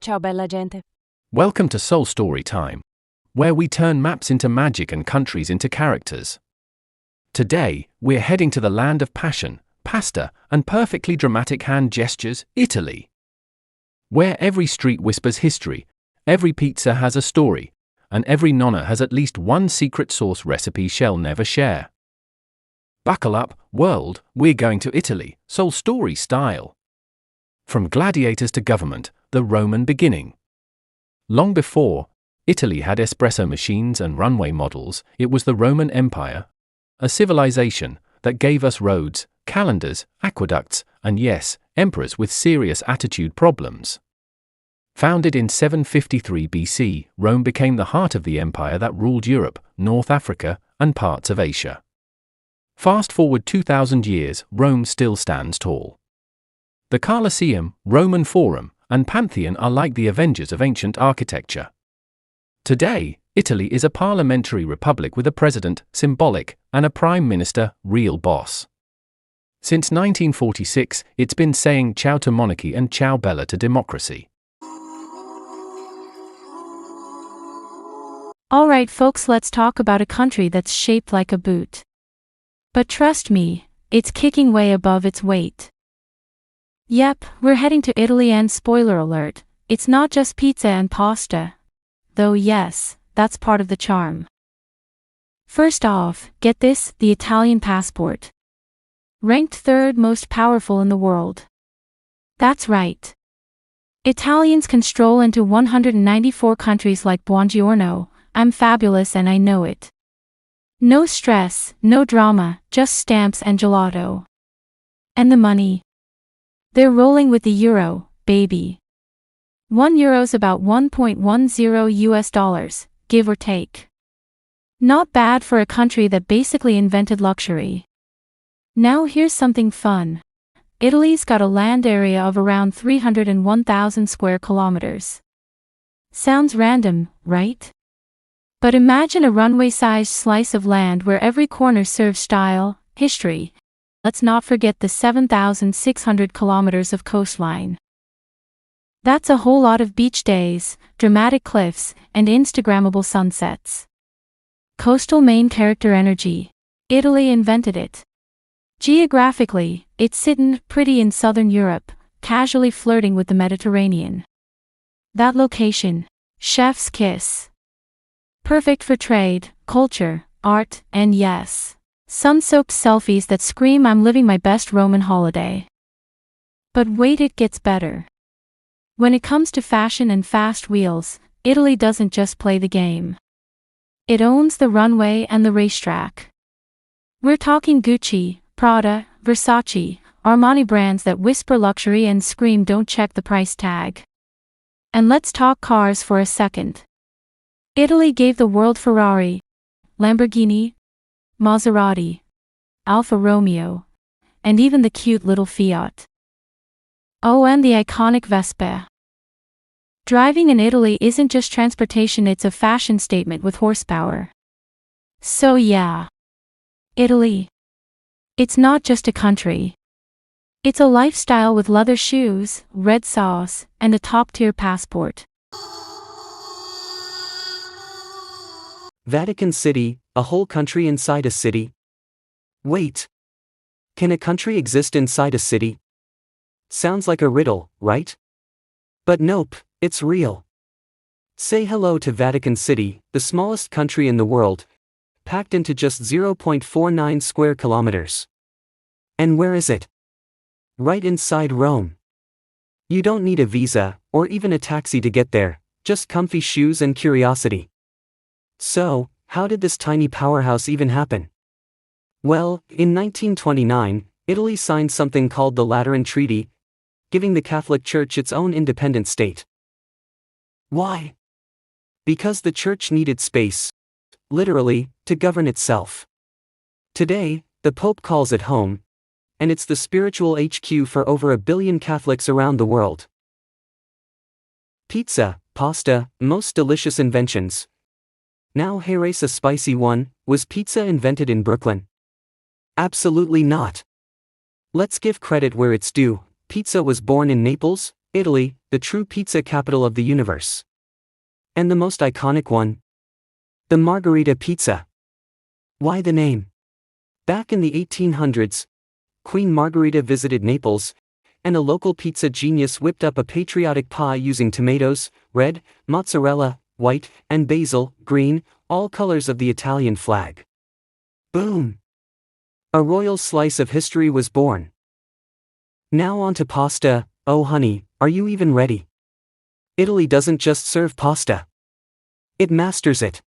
Ciao bella gente. Welcome to Soul Story Time, where we turn maps into magic and countries into characters. Today, we're heading to the land of passion, pasta, and perfectly dramatic hand gestures, Italy. Where every street whispers history, every pizza has a story, and every nonna has at least one secret sauce recipe she'll never share. Buckle up, world, we're going to Italy, Soul Story style. From gladiators to government, the Roman beginning. Long before Italy had espresso machines and runway models, it was the Roman Empire, a civilization that gave us roads, calendars, aqueducts, and yes, emperors with serious attitude problems. Founded in 753 BC, Rome became the heart of the empire that ruled Europe, North Africa, and parts of Asia. Fast forward 2,000 years, Rome still stands tall. The Colosseum, Roman Forum, and Pantheon are like the Avengers of ancient architecture. Today, Italy is a parliamentary republic with a president, symbolic, and a prime minister, real boss. Since 1946, it's been saying ciao to monarchy and ciao bella to democracy. Alright folks, let's talk about a country that's shaped like a boot. But trust me, it's kicking way above its weight. Yep, we're heading to Italy and spoiler alert, it's not just pizza and pasta. Though yes, that's part of the charm. First off, get this, the Italian passport. Ranked third most powerful in the world. That's right. Italians can stroll into 194 countries like buongiorno, I'm fabulous and I know it. No stress, no drama, just stamps and gelato. And the money. They're rolling with the euro, baby. €1's about $1.10, give or take. Not bad for a country that basically invented luxury. Now here's something fun. Italy's got a land area of around 301,000 square kilometers. Sounds random, right? But imagine a runway-sized slice of land where every corner serves style, history. Let's not forget the 7,600 kilometers of coastline. That's a whole lot of beach days, dramatic cliffs, and Instagrammable sunsets. Coastal main character energy. Italy invented it. Geographically, it's sitting pretty in southern Europe, casually flirting with the Mediterranean. That location, chef's kiss. Perfect for trade, culture, art, and yes, sun-soaked selfies that scream I'm living my best Roman holiday. But wait, it gets better. When it comes to fashion and fast wheels, Italy doesn't just play the game. It owns the runway and the racetrack. We're talking Gucci, Prada, Versace, Armani brands that whisper luxury and scream don't check the price tag. And let's talk cars for a second. Italy gave the world Ferrari, Lamborghini, Maserati, Alfa Romeo, and even the cute little Fiat. Oh, and the iconic Vespa. Driving in Italy isn't just transportation, it's a fashion statement with horsepower. So yeah. Italy. It's not just a country. It's a lifestyle with leather shoes, red sauce, and a top-tier passport. Vatican City, a whole country inside a city? Wait. Can a country exist inside a city? Sounds like a riddle, right? But nope, it's real. Say hello to Vatican City, the smallest country in the world, packed into just 0.49 square kilometers. And where is it? Right inside Rome. You don't need a visa, or even a taxi to get there, just comfy shoes and curiosity. So, how did this tiny powerhouse even happen? Well, in 1929, Italy signed something called the Lateran Treaty, giving the Catholic Church its own independent state. Why? Because the Church needed space, literally, to govern itself. Today, the Pope calls it home, and it's the spiritual HQ for over 1 billion Catholics around the world. Pizza, pasta, most delicious inventions. Now here's a spicy one, was pizza invented in Brooklyn? Absolutely not. Let's give credit where it's due, pizza was born in Naples, Italy, the true pizza capital of the universe. And the most iconic one? The Margherita pizza. Why the name? Back in the 1800s, Queen Margherita visited Naples, and a local pizza genius whipped up a patriotic pie using tomatoes, red, mozzarella, white, and basil, green, all colors of the Italian flag. Boom! A royal slice of history was born. Now on to pasta. Oh honey, are you even ready? Italy doesn't just serve pasta. It masters it.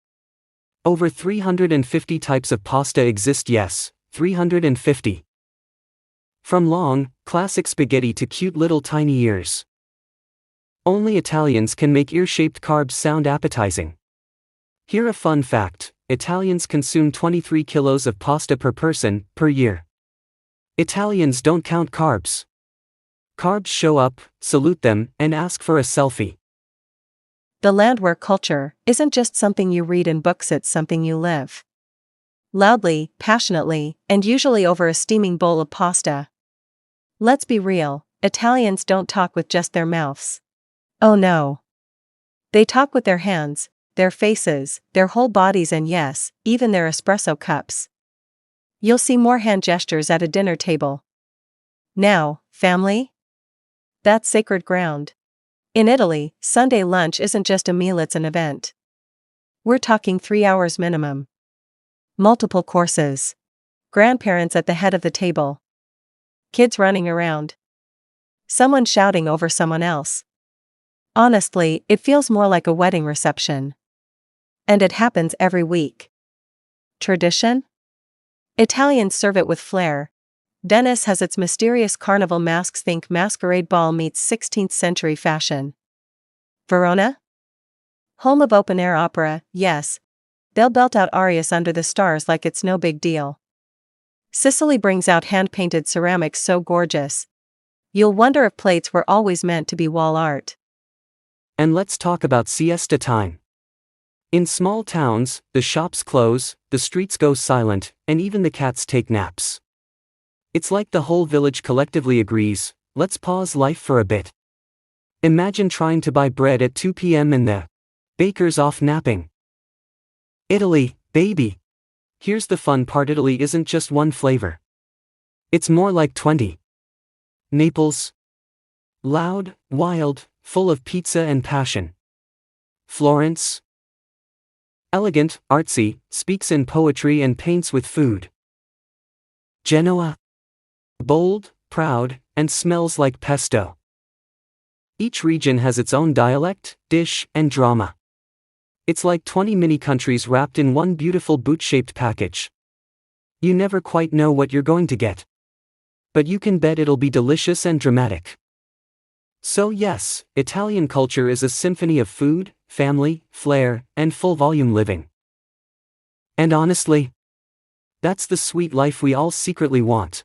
Over 350 types of pasta exist, yes, 350. From long, classic spaghetti to cute little tiny ears. Only Italians can make ear-shaped carbs sound appetizing. Here a fun fact: Italians consume 23 kilos of pasta per person, per year. Italians don't count carbs. Carbs show up, salute them, and ask for a selfie. The landwear culture isn't just something you read in books, it's something you live. Loudly, passionately, and usually over a steaming bowl of pasta. Let's be real, Italians don't talk with just their mouths. Oh no. They talk with their hands, their faces, their whole bodies, and yes, even their espresso cups. You'll see more hand gestures at a dinner table. Now, family? That's sacred ground. In Italy, Sunday lunch isn't just a meal, it's an event. We're talking 3 hours minimum. Multiple courses. Grandparents at the head of the table. Kids running around. Someone shouting over someone else. Honestly, it feels more like a wedding reception. And it happens every week. Tradition? Italians serve it with flair. Venice has its mysterious carnival masks, think masquerade ball meets 16th century fashion. Verona? Home of open-air opera, yes. They'll belt out arias under the stars like it's no big deal. Sicily brings out hand-painted ceramics so gorgeous. You'll wonder if plates were always meant to be wall art. And let's talk about siesta time. In small towns, the shops close, the streets go silent, and even the cats take naps. It's like the whole village collectively agrees, let's pause life for a bit. Imagine trying to buy bread at 2 p.m. and the baker's off napping. Italy, baby. Here's the fun part: Italy isn't just one flavor. It's more like 20. Naples. Loud, wild, full of pizza and passion. Florence. Elegant, artsy, speaks in poetry and paints with food. Genoa. Bold, proud, and smells like pesto. Each region has its own dialect, dish, and drama. It's like 20 mini-countries wrapped in one beautiful boot-shaped package. You never quite know what you're going to get. But you can bet it'll be delicious and dramatic. So yes, Italian culture is a symphony of food, family, flair, and full-volume living. And honestly, that's the sweet life we all secretly want.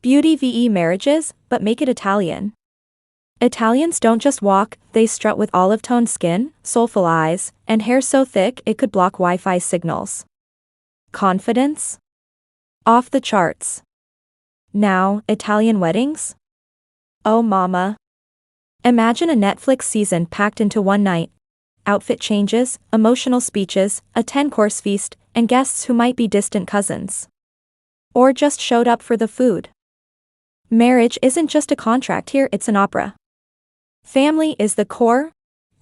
Beauty vs. marriages, but make it Italian. Italians don't just walk, they strut with olive-toned skin, soulful eyes, and hair so thick it could block Wi-Fi signals. Confidence? Off the charts. Now, Italian weddings? Oh mama. Imagine a Netflix season packed into one night. Outfit changes, emotional speeches, a 10-course feast, and guests who might be distant cousins. Or just showed up for the food. Marriage isn't just a contract here, it's an opera. Family is the core.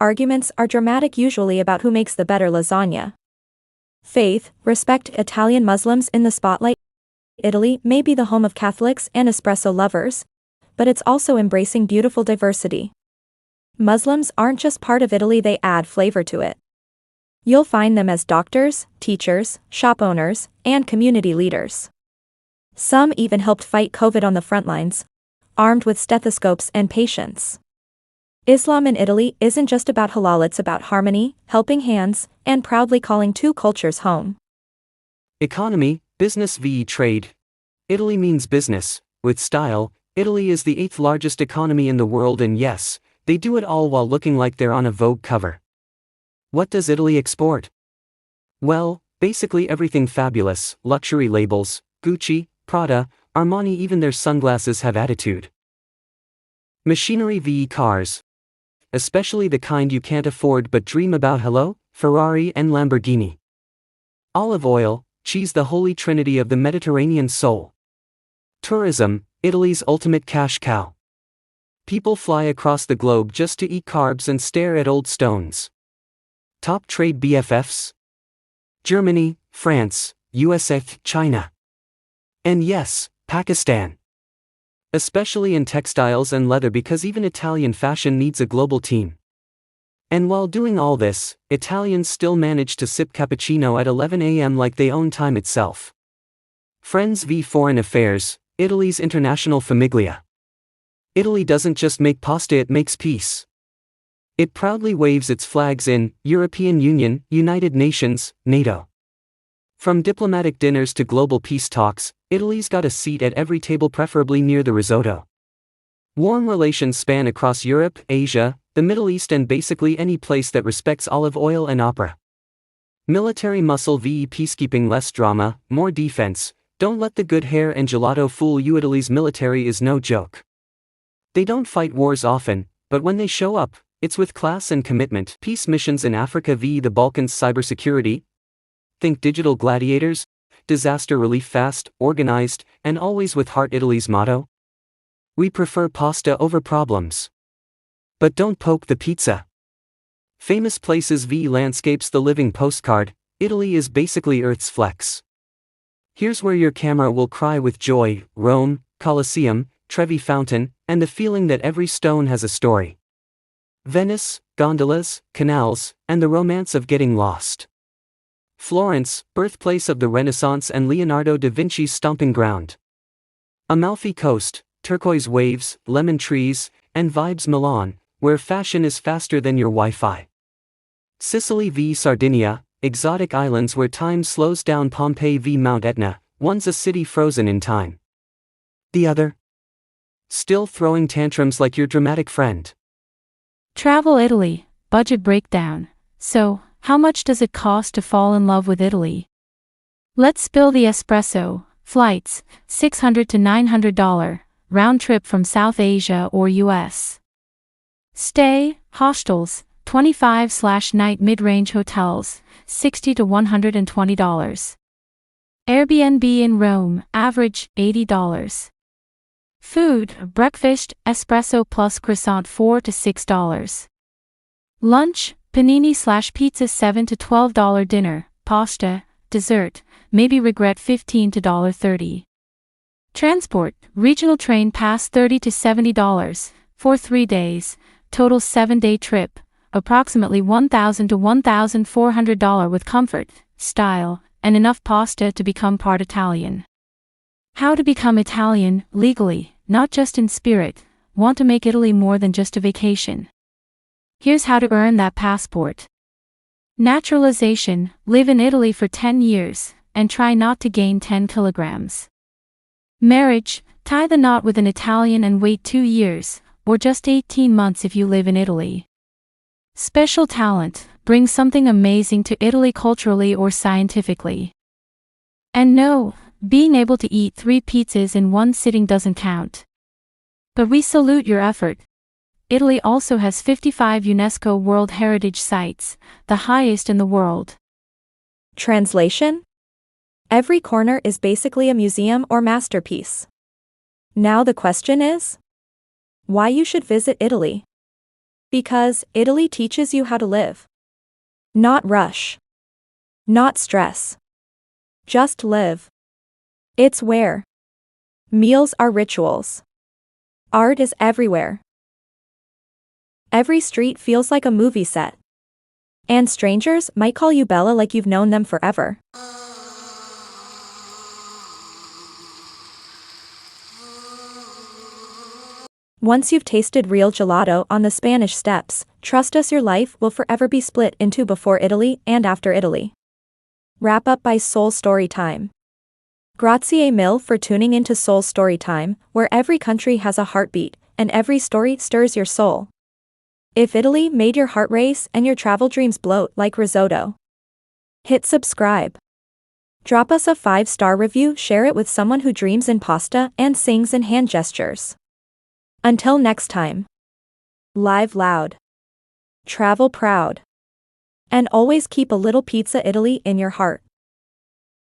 Arguments are dramatic, usually about who makes the better lasagna. Faith, respect, Italian Muslims in the spotlight. Italy may be the home of Catholics and espresso lovers, but it's also embracing beautiful diversity. Muslims aren't just part of Italy, they add flavor to it. You'll find them as doctors, teachers, shop owners, and community leaders. Some even helped fight COVID on the front lines, armed with stethoscopes and patience. Islam in Italy isn't just about halal, it's about harmony, helping hands, and proudly calling two cultures home. Economy, business vs. trade. Italy means business, with style. Italy is the 8th largest economy in the world, and yes, they do it all while looking like they're on a Vogue cover. What does Italy export? Well, basically everything fabulous: luxury labels, Gucci, Prada, Armani, even their sunglasses have attitude. Machinery vs cars. Especially the kind you can't afford but dream about. Hello, Ferrari and Lamborghini. Olive oil, cheese, the holy trinity of the Mediterranean soul. Tourism, Italy's ultimate cash cow. People fly across the globe just to eat carbs and stare at old stones. Top trade BFFs? Germany, France, USA, China. And yes, Pakistan. Especially in textiles and leather, because even Italian fashion needs a global team. And while doing all this, Italians still manage to sip cappuccino at 11 a.m. like they own time itself. Friends v Foreign Affairs, Italy's international famiglia. Italy doesn't just make pasta, it makes peace. It proudly waves its flags in European Union, United Nations, NATO. From diplomatic dinners to global peace talks, Italy's got a seat at every table, preferably near the risotto. Warm relations span across Europe, Asia, the Middle East, and basically any place that respects olive oil and opera. Military muscle vs peacekeeping, less drama, more defense. Don't let the good hair and gelato fool you. Italy's military is no joke. They don't fight wars often, but when they show up, it's with class and commitment. Peace missions in Africa vs the Balkans. Cybersecurity. Think digital gladiators. Disaster relief, fast, organized, and always with heart. Italy's motto? We prefer pasta over problems. But don't poke the pizza. Famous places vs landscapes. The living postcard. Italy is basically Earth's flex. Here's where your camera will cry with joy: Rome, Colosseum, Trevi Fountain, and the feeling that every stone has a story. Venice, gondolas, canals, and the romance of getting lost. Florence, birthplace of the Renaissance and Leonardo da Vinci's stomping ground. Amalfi Coast, turquoise waves, lemon trees, and vibes. Milan, where fashion is faster than your Wi-Fi. Sicily v Sardinia, exotic islands where time slows down. Pompeii v Mount Etna, one's a city frozen in time. The other? Still throwing tantrums like your dramatic friend. Travel Italy, budget breakdown. So, how much does it cost to fall in love with Italy? Let's spill the espresso. Flights, $600 to $900, round trip from South Asia or US. Stay, hostels, 25/night mid-range hotels, $60 to $120. Airbnb in Rome, average, $80. Food, breakfast, espresso plus croissant, $4 to $6. Lunch, panini/pizza, $7 to $12. Dinner, pasta, dessert, maybe regret, $15 to $30. Transport, regional train pass, $30 to $70, for 3 days, total 7-day trip, approximately $1,000 to $1,400 with comfort, style, and enough pasta to become part Italian. How to become Italian, legally, not just in spirit. Want to make Italy more than just a vacation? Here's how to earn that passport. Naturalization, live in Italy for 10 years, and try not to gain 10 kilograms. Marriage, tie the knot with an Italian and wait 2 years, or just 18 months if you live in Italy. Special talent, bring something amazing to Italy culturally or scientifically. And no, being able to eat 3 pizzas in one sitting doesn't count. But we salute your effort. Italy also has 55 UNESCO World Heritage Sites, the highest in the world. Translation? Every corner is basically a museum or masterpiece. Now the question is, why you should visit Italy? Because Italy teaches you how to live. Not rush. Not stress. Just live. It's where meals are rituals. Art is everywhere. Every street feels like a movie set. And strangers might call you Bella like you've known them forever. Once you've tasted real gelato on the Spanish Steps, trust us, your life will forever be split in two, before Italy and after Italy. Wrap up by Soul Story Time. Grazie mille for tuning into Soul Story Time, where every country has a heartbeat, and every story stirs your soul. If Italy made your heart race and your travel dreams bloat like risotto, hit subscribe. Drop us a 5-star review, share it with someone who dreams in pasta and sings in hand gestures. Until next time. Live loud. Travel proud. And always keep a little pizza Italy in your heart.